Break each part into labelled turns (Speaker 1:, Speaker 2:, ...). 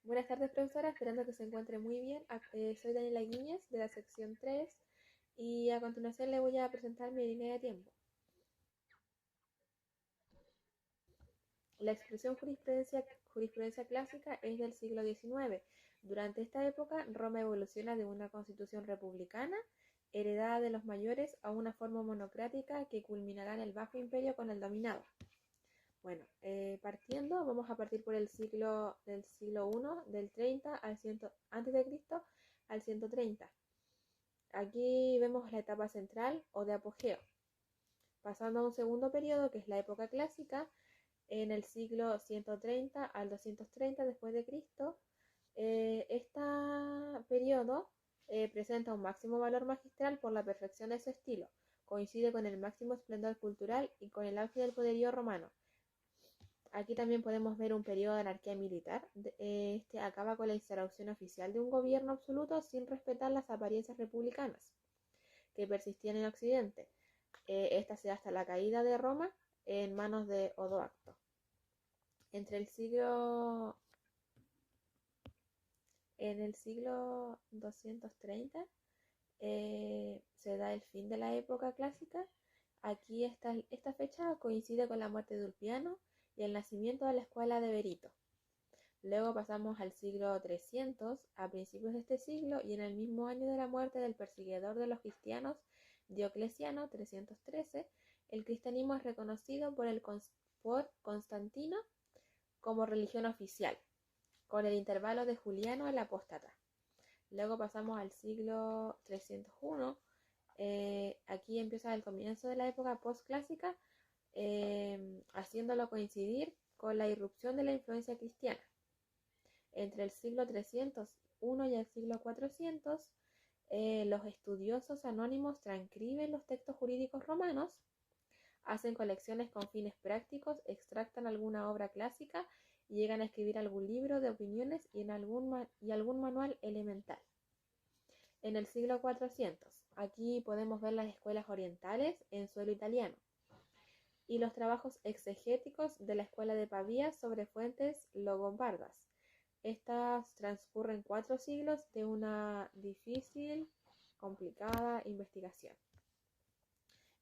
Speaker 1: Buenas tardes, profesora, esperando que se encuentre muy bien. Soy Daniela Guíñez de la sección 3 y a continuación le voy a presentar mi línea de tiempo. La expresión jurisprudencia clásica es del siglo XIX. Durante esta época, Roma evoluciona de una constitución republicana heredada de los mayores a una forma monocrática que culminará en el Bajo Imperio con el dominado. Bueno, vamos a partir por el siglo I, del 30 al 100 antes de Cristo al 130. Aquí vemos la etapa central o de apogeo. Pasando a un segundo periodo, que es la época clásica, en el siglo 130 al 230 después de Cristo. Este periodo presenta un máximo valor magistral por la perfección de su estilo. Coincide con el máximo esplendor cultural y con el auge del poderío romano. Aquí también podemos ver un periodo de anarquía militar. Este acaba con la instauración oficial de un gobierno absoluto sin respetar las apariencias republicanas que persistían en Occidente. Esta se da hasta la caída de Roma en manos de Odoacro. Entre el siglo En el siglo 230 se da el fin de la época clásica. Aquí esta fecha coincide con la muerte de Ulpiano y el nacimiento de la escuela de Berito. Luego pasamos al siglo 300, a principios de este siglo y en el mismo año de la muerte del perseguidor de los cristianos, Diocleciano, 313, el cristianismo es reconocido por Constantino como religión oficial, con el intervalo de Juliano el apóstata. Luego pasamos al siglo 301. Aquí empieza el comienzo de la época postclásica, haciéndolo coincidir con la irrupción de la influencia cristiana. Entre el siglo 301 y el siglo 400, los estudiosos anónimos transcriben los textos jurídicos romanos, hacen colecciones con fines prácticos, extractan alguna obra clásica y llegan a escribir algún libro de opiniones y algún manual elemental. En el siglo 400, aquí podemos ver las escuelas orientales en suelo italiano y los trabajos exegéticos de la escuela de Pavía sobre fuentes longobardas. Estas transcurren 4 siglos de una difícil, complicada investigación.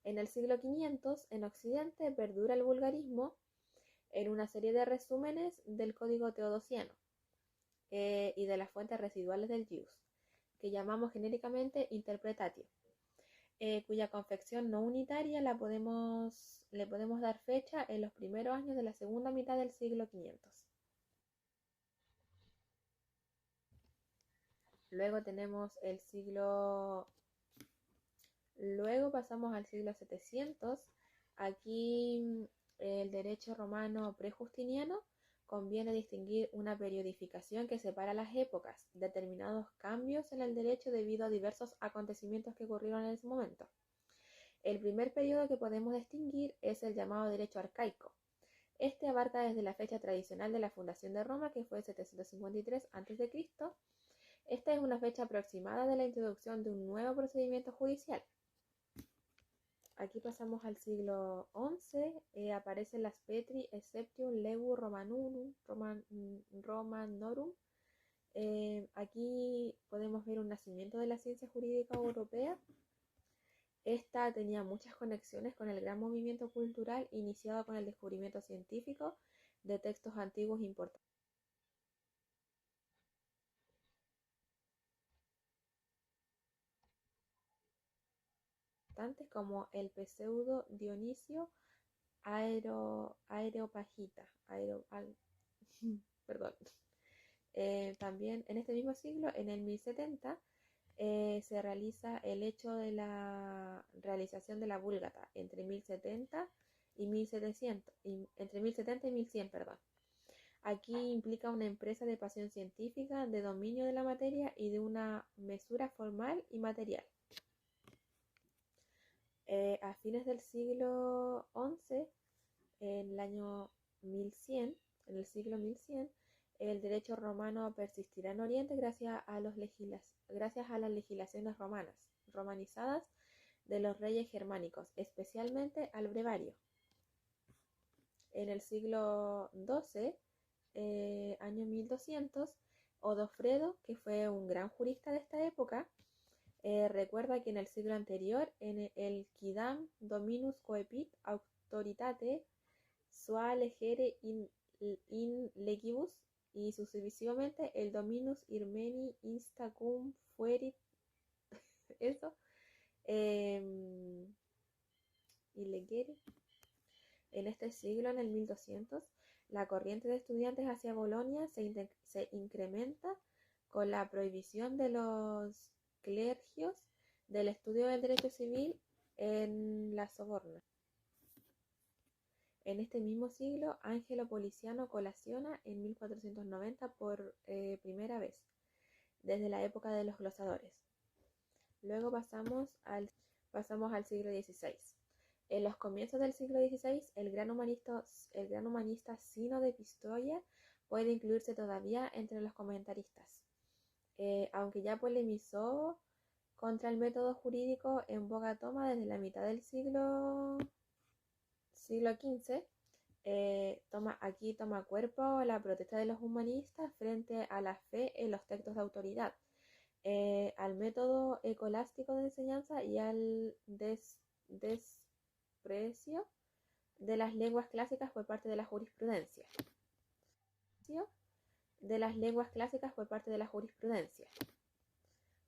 Speaker 1: En el siglo 500, en Occidente, perdura el vulgarismo en una serie de resúmenes del Código Teodosiano y de las fuentes residuales del Jus, que llamamos genéricamente interpretatio, cuya confección no unitaria le podemos dar fecha en los primeros años de la segunda mitad del siglo 500. Luego pasamos al siglo 700. Aquí el derecho romano prejustiniano conviene distinguir una periodificación que separa las épocas, determinados cambios en el derecho debido a diversos acontecimientos que ocurrieron en ese momento. El primer periodo que podemos distinguir es el llamado derecho arcaico. Este abarca desde la fecha tradicional de la fundación de Roma, que fue 753 a.C. Esta es una fecha aproximada de la introducción de un nuevo procedimiento judicial. Aquí pasamos al siglo XI, aparecen las Petri Exceptium Legum Romanorum. Aquí podemos ver un nacimiento de la ciencia jurídica europea. Esta tenía muchas conexiones con el gran movimiento cultural iniciado con el descubrimiento científico de textos antiguos importantes, como el Pseudo Dionisio Areopagita. Perdón. También en este mismo siglo, en el 1070, se realiza el hecho de la realización de la Vulgata entre 1070 y 1700, entre 1070 y 1100, perdón. Aquí implica una empresa de pasión científica, de dominio de la materia y de una mesura formal y material. A fines del siglo XI, en el año 1100, en el siglo 1100, el derecho romano persistirá en Oriente gracias a las legislaciones romanizadas de los reyes germánicos, especialmente al brevario. En el siglo XII, año 1200, Odofredo, que fue un gran jurista de esta época, recuerda que en el siglo anterior, en el quidam dominus coepit auctoritate sua legere in legibus, y sucesivamente el dominus irmeni insta cum fuerit, eso, illegere. En este siglo, en el 1200, la corriente de estudiantes hacia Bolonia se incrementa con la prohibición de los clergios del estudio del derecho civil en la Soborna. En este mismo siglo, Angelo Poliziano colaciona en 1490 por primera vez, desde la época de los glosadores. Luego pasamos al siglo XVI. En los comienzos del siglo XVI, el gran humanista Sino de Pistoia puede incluirse todavía entre los comentaristas. Aunque ya polemizó contra el método jurídico en boga toma desde la mitad del siglo XV, aquí toma cuerpo la protesta de los humanistas frente a la fe en los textos de autoridad, al método escolástico de enseñanza y al desprecio de las lenguas clásicas por parte de la jurisprudencia.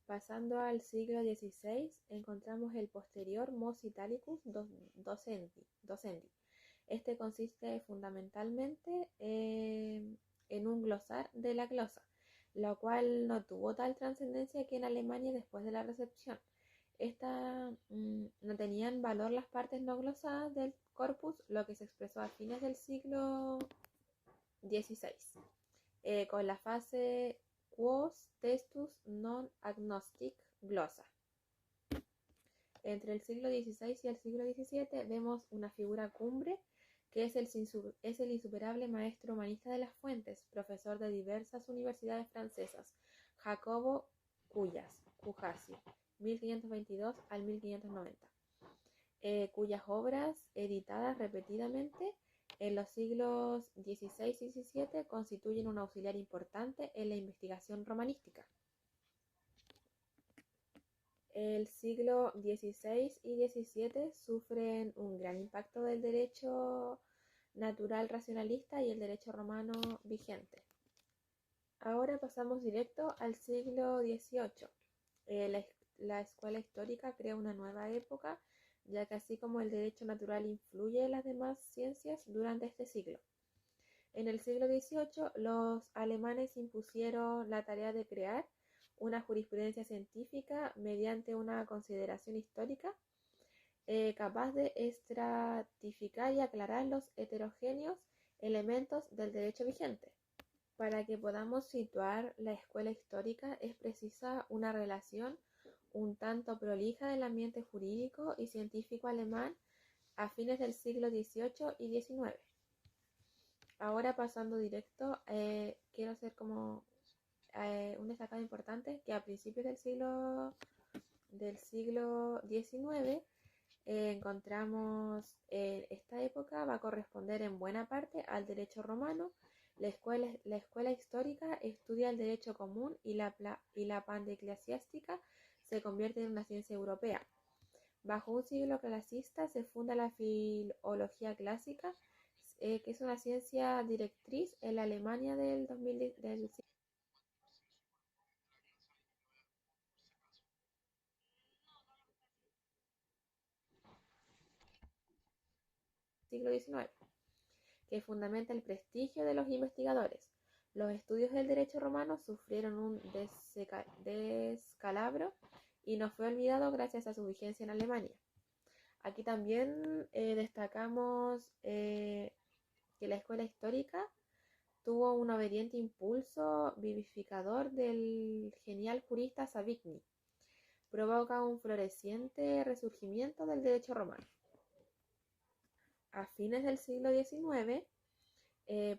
Speaker 1: Pasando al siglo XVI, encontramos el posterior Mos Italicus docendi. Este consiste fundamentalmente en un glosar de la glosa, lo cual no tuvo tal trascendencia que en Alemania después de la recepción. No tenían valor las partes no glosadas del corpus, lo que se expresó a fines del siglo XVI, con la fase quos testus non agnostic glosa. Entre el siglo XVI y el siglo XVII vemos una figura cumbre que es el insuperable maestro humanista de las fuentes, profesor de diversas universidades francesas, Jacobo Cujasi, 1522 al 1590, cuyas obras, editadas repetidamente en los siglos XVI y XVII, constituyen un auxiliar importante en la investigación romanística. El siglo XVI y XVII sufren un gran impacto del derecho natural racionalista y el derecho romano vigente. Ahora pasamos directo al siglo XVIII. La escuela histórica crea una nueva época, ya que así como el derecho natural influye en las demás ciencias durante este siglo. En el siglo XVIII, los alemanes impusieron la tarea de crear una jurisprudencia científica mediante una consideración histórica capaz de estratificar y aclarar los heterogéneos elementos del derecho vigente. Para que podamos situar la escuela histórica es precisa una relación un tanto prolija del ambiente jurídico y científico alemán a fines del siglo XVIII y XIX. Ahora pasando directo, quiero hacer como un destacado importante que a principios del siglo XIX encontramos esta época va a corresponder en buena parte al derecho romano. La escuela histórica estudia el derecho común y la pandeclasiástica se convierte en una ciencia europea. Bajo un siglo clasista se funda la filología clásica, que es una ciencia directriz en la Alemania del siglo XIX, que fundamenta el prestigio de los investigadores. Los estudios del derecho romano sufrieron un descalabro y no fue olvidado gracias a su vigencia en Alemania. Aquí también destacamos que la escuela histórica tuvo un obediente impulso vivificador del genial jurista Savigny. Provoca un floreciente resurgimiento del derecho romano. A fines del siglo XIX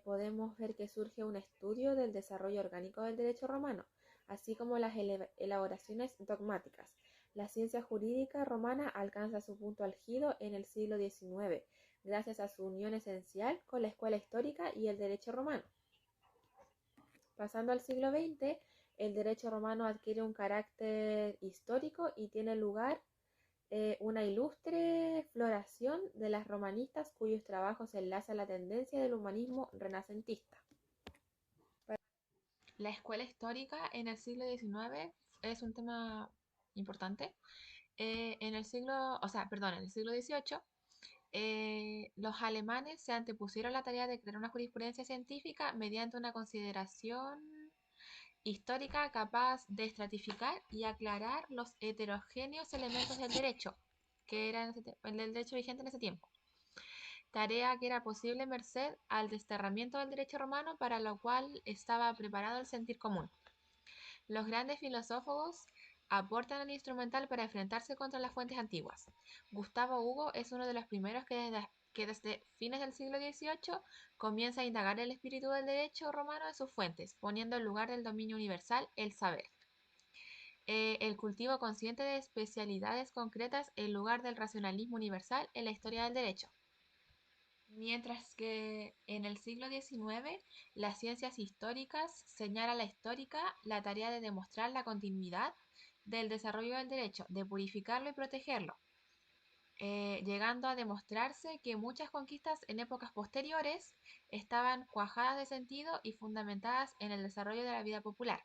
Speaker 1: podemos ver que surge un estudio del desarrollo orgánico del derecho romano, así como las elaboraciones dogmáticas. La ciencia jurídica romana alcanza su punto álgido en el siglo XIX, gracias a su unión esencial con la escuela histórica y el derecho romano. Pasando al siglo XX, el derecho romano adquiere un carácter histórico y tiene lugar una ilustre floración de las romanistas cuyos trabajos enlazan la tendencia del humanismo renacentista.
Speaker 2: La escuela histórica en el siglo XIX es un tema importante. En el siglo, o sea, perdón, en el siglo XVIII, los alemanes se antepusieron a la tarea de crear una jurisprudencia científica mediante una consideración histórica capaz de estratificar y aclarar los heterogéneos elementos del derecho, que era el del derecho vigente en ese tiempo. Tarea que era posible merced al desterramiento del derecho romano, para lo cual estaba preparado el sentir común. Los grandes filósofos aportan el instrumental para enfrentarse contra las fuentes antiguas. Gustavo Hugo es uno de los primeros que desde fines del siglo XVIII comienza a indagar el espíritu del derecho romano en sus fuentes, poniendo en lugar del dominio universal el saber. El cultivo consciente de especialidades concretas en lugar del racionalismo universal en la historia del derecho. Mientras que en el siglo XIX, las ciencias históricas señala a la histórica la tarea de demostrar la continuidad del desarrollo del derecho, de purificarlo y protegerlo, llegando a demostrarse que muchas conquistas en épocas posteriores estaban cuajadas de sentido y fundamentadas en el desarrollo de la vida popular,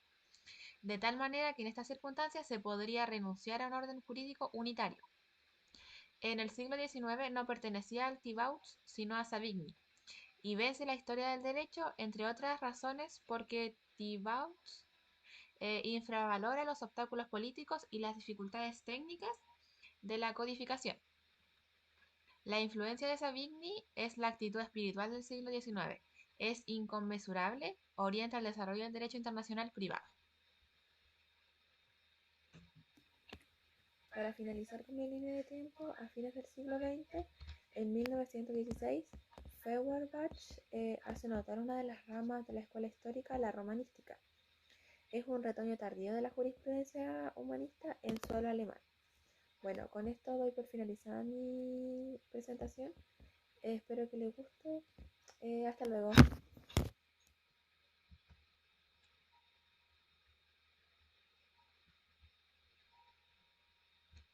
Speaker 2: de tal manera que en estas circunstancias se podría renunciar a un orden jurídico unitario. En el siglo XIX no pertenecía al Thibaut, sino a Savigny, y vence la historia del derecho, entre otras razones, porque Thibaut infravalora los obstáculos políticos y las dificultades técnicas de la codificación. La influencia de Savigny es la actitud espiritual del siglo XIX. Es inconmensurable, orienta el desarrollo del derecho internacional privado.
Speaker 1: Para finalizar con mi línea de tiempo, a fines del siglo XX, en 1916, Feuerbach hace notar una de las ramas de la escuela histórica, la romanística. Es un retoño tardío de la jurisprudencia humanista en suelo alemán. Bueno, con esto doy por finalizada mi presentación. Espero que les guste